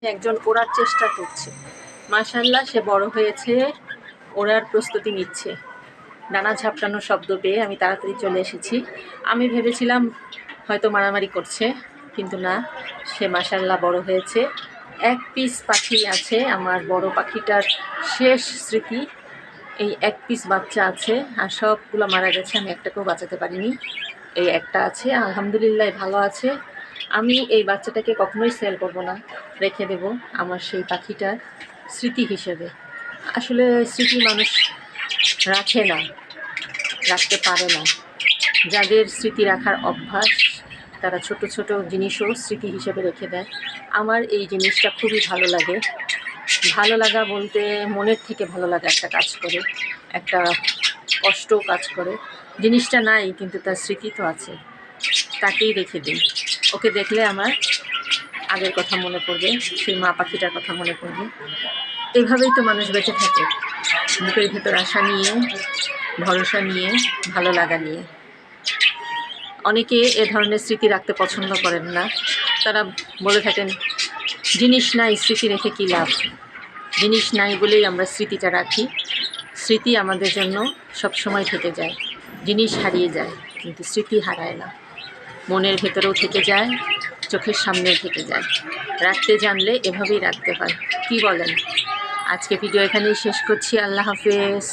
একজন ওড়ার চেষ্টা করছে। মাশাআল্লাহ, সে বড় হয়েছে, ওড়ার প্রস্তুতি নিচ্ছে। ডানা ঝাপটানোর শব্দ পেয়ে আমি তাড়াতাড়ি চলে এসেছি। আমি ভেবেছিলাম হয়তো মারামারি করছে, কিন্তু না, সে মাশাআল্লাহ বড় হয়েছে। এক পিস পাখি আছে, আমার বড় পাখিটার শেষ স্মৃতি। এই এক পিস বাচ্চা আছে, আর সবগুলো মারা গেছে, আমি একটাকেও বাঁচাতে পারিনি। এই একটা আছে, আলহামদুলিল্লাহ ভালো আছে। আমি এই বাচ্চাটাকে কখনোই সেল করব না, রেখে দেব আমার সেই পাখিটার স্মৃতি হিসেবে। আসলে স্মৃতি মানুষ রাখে না, রাখতে পারে না। যাদের স্মৃতি রাখার অভ্যাস, তারা ছোট ছোট জিনিসও স্মৃতি হিসেবে রেখে দেয়। আমার এই জিনিসটা খুবই ভালো লাগে। ভালো লাগা বলতে মনের থেকে ভালো লাগা একটা কাজ করে, একটা কষ্টও কাজ করে। জিনিসটা নাই, কিন্তু তার স্মৃতি তো আছে, তাকেই রেখে দিই। ওকে দেখলে আমার আগের কথা মনে পড়বে, সেই মা পাখিটার কথা মনে পড়বে। এভাবেই তো মানুষ বেঁচে থাকে, বুকের ভেতর আশা নিয়ে, ভরসা নিয়ে, ভালো লাগা নিয়ে। অনেকে এ ধরনের স্মৃতি রাখতে পছন্দ করেন না। তারা বলে থাকেন, জিনিস নাই স্মৃতি রেখে কী লাভ। জিনিস নাই বলেই আমরা স্মৃতিটা রাখি। স্মৃতি আমাদের জন্য সবসময় থেকে যায়। জিনিস হারিয়ে যায়, কিন্তু স্মৃতি হারায় না। মনের ভেতরেও থেকে যায়, চোখের সামনেও থেকে যায়। রাখতে জানলে এভাবেই রাখতে হয়। কি বলেন? আজকে ভিডিও এখানেই শেষ করছি। আল্লাহ হাফেজ।